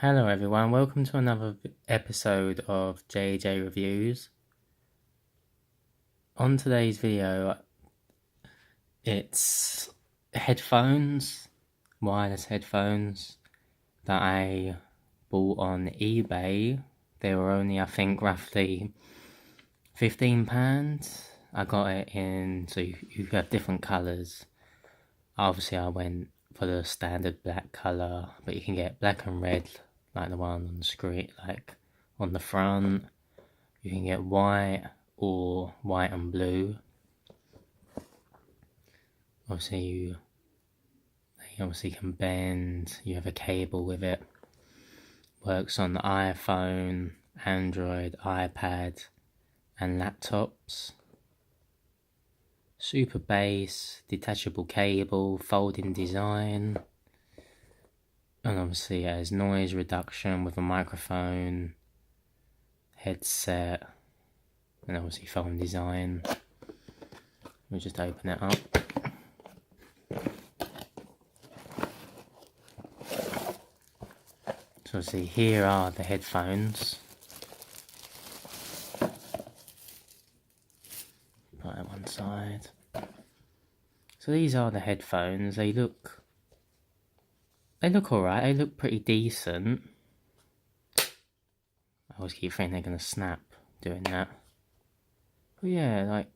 Hello everyone, welcome to another episode of JJ Reviews. On today's video, it's headphones, wireless headphones that I bought on eBay. They were only, I think, roughly £15. I got it in, so you have different colours. Obviously I went for the standard black colour, but you can get black and red, like the one on the screen, like on the front. You can get white or white and blue. Obviously they obviously can bend. You have a cable with it. Works on the iPhone, Android, iPad and laptops. Super bass, detachable cable, folding design, and obviously it has noise reduction with a microphone, headset, and obviously phone design. We'll just open it up. So see, here are the headphones. Put it one side. So these are the headphones. They look alright. They look pretty decent. I always keep thinking they're gonna snap doing that. But yeah, like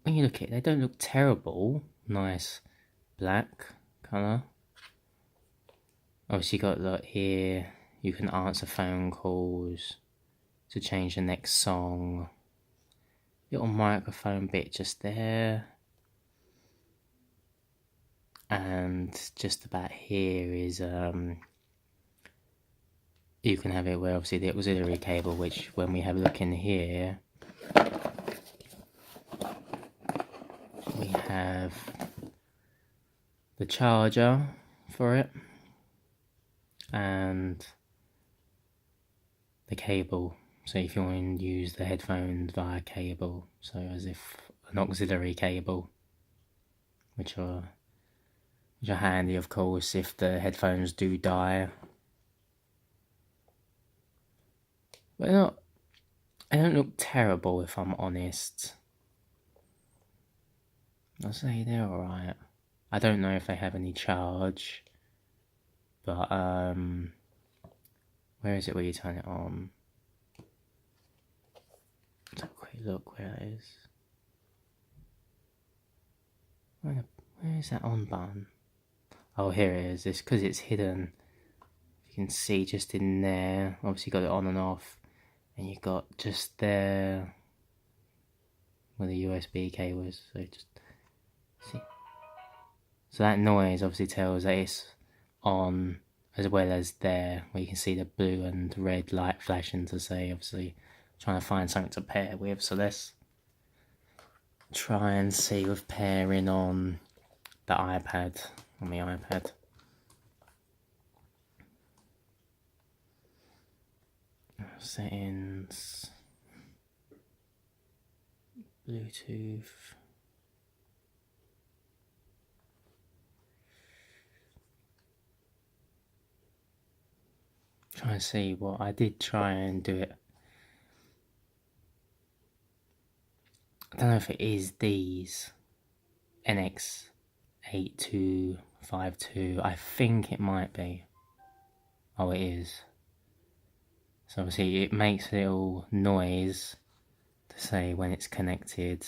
when you look at it, they don't look terrible. Nice black colour. Obviously, you got like here. You can answer phone calls to change the next song. Little microphone bit just there. And just about here is you can have it where obviously the auxiliary cable, which when we have a look in here, we have the charger for it and the cable. So if you want to use the headphones via cable, so as if an auxiliary cable, which are handy of course if the headphones do die. But they don't look terrible if I'm honest. I'll say they're alright. I don't know if they have any charge, but where is it where you turn it on? Let's have a quick look where it is. Where is that on button? Oh, here it is. It's because it's hidden. You can see just in there. Obviously, got it on and off, and you got just there where the USB cable is. So just see. So that noise obviously tells that it's on, as well as there where you can see the blue and red light flashing to say obviously trying to find something to pair with. So let's try and see with pairing on the iPad, on the iPad. Settings, Bluetooth. Try and see what I did. Try and do it. I don't know if it is these NX8252. I think it might be. Oh, it is. So obviously it makes a little noise to say when it's connected.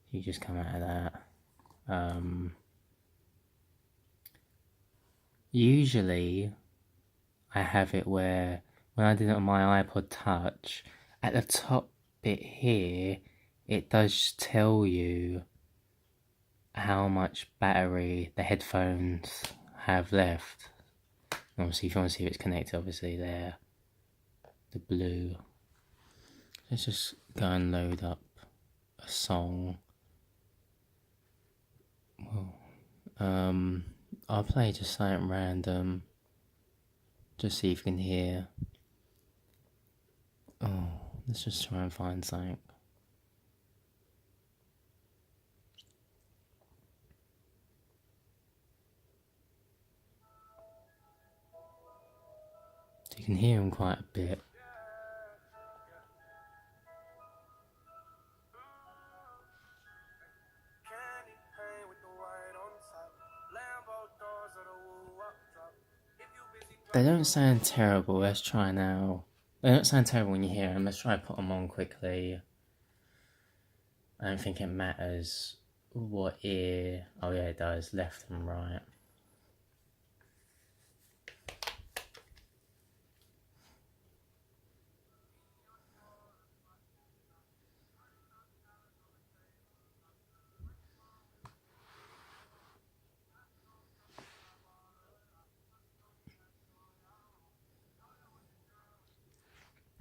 You just come out of that. Usually I have it where when I did it on my iPod Touch, at the top bit here, it does tell you how much battery the headphones have left. And obviously, if you want to see if it's connected, obviously there, the blue. Let's just go and load up a song. Well, I'll play just something random. Just see if you can hear. Oh, let's just try and find something. You can hear them quite a bit. They don't sound terrible. Let's try now. They don't sound terrible when you hear them. Let's try to put them on quickly. I don't think it matters what ear. Oh yeah, it does. Left and right.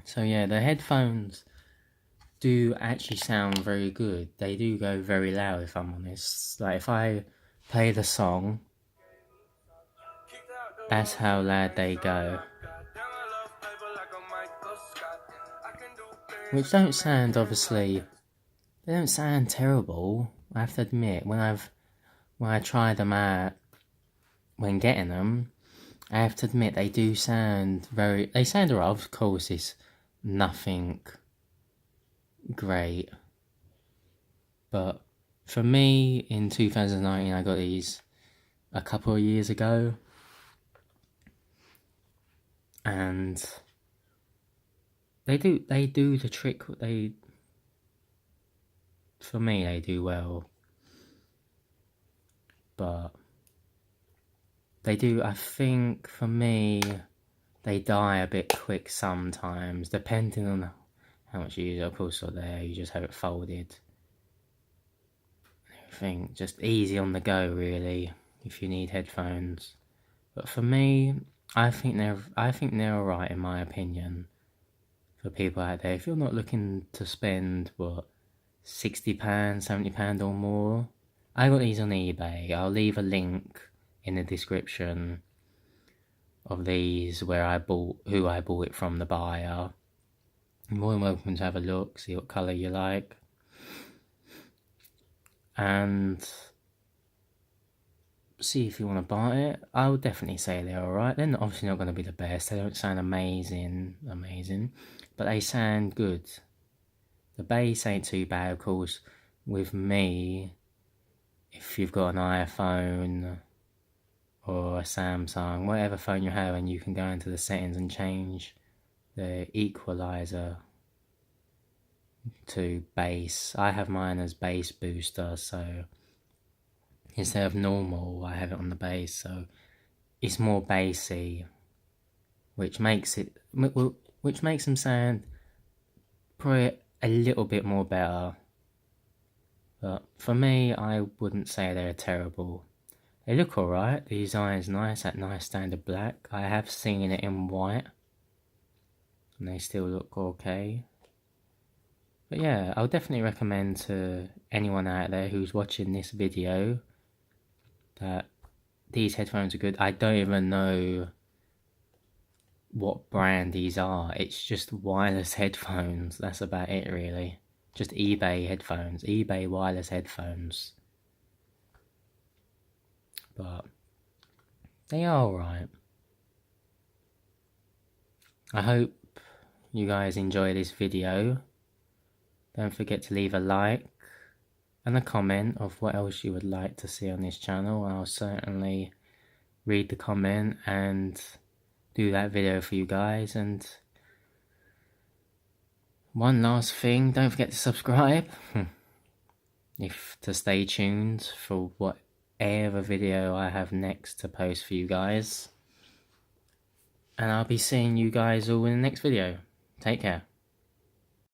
So yeah, the headphones do actually sound very good. They do go very loud, if I'm honest. Like if I play the song, that's how loud they go. Which don't sound, obviously, they don't sound terrible. I have to admit, when I tried them out when getting them, I have to admit they do sound they sound alright. Of course, it's nothing great, but for me in 2019, I got these a couple of years ago, and they do the trick. For me, they do well, but they do, I think, for me, they die a bit quick sometimes, depending on how much you use it. Of course, there, you just have it folded. Everything, just easy on the go, really, if you need headphones. But for me, I think they're alright, in my opinion, for people out there. If you're not looking to spend, what, £60, £70 or more, I got these on eBay. I'll leave a link in the description of these who I bought it from, the buyer. You're more than welcome to have a look, see what colour you like, and see if you want to buy it. I would definitely say they're alright. They're obviously not going to be the best. They don't sound amazing, but they sound good. The bass ain't too bad, of course. With me, if you've got an iPhone or a Samsung, whatever phone you have, and you can go into the settings and change the equaliser to bass. I have mine as bass booster, so instead of normal, I have it on the bass, so it's more bassy, which makes them sound probably a little bit more better. But for me, I wouldn't say they're terrible. They look alright. The design's nice, that nice standard black. I have seen it in white, and they still look okay. But yeah, I'll definitely recommend to anyone out there who's watching this video that these headphones are good. I don't even know what brand these are. It's just wireless headphones. That's about it, really. Just eBay headphones. eBay wireless headphones. But they are alright. I hope you guys enjoy this video. Don't forget to leave a like and a comment of what else you would like to see on this channel. I'll certainly read the comment and do that video for you guys. And one last thing, don't forget to subscribe to stay tuned for whatever video I have next to post for you guys. And I'll be seeing you guys all in the next video. Take care.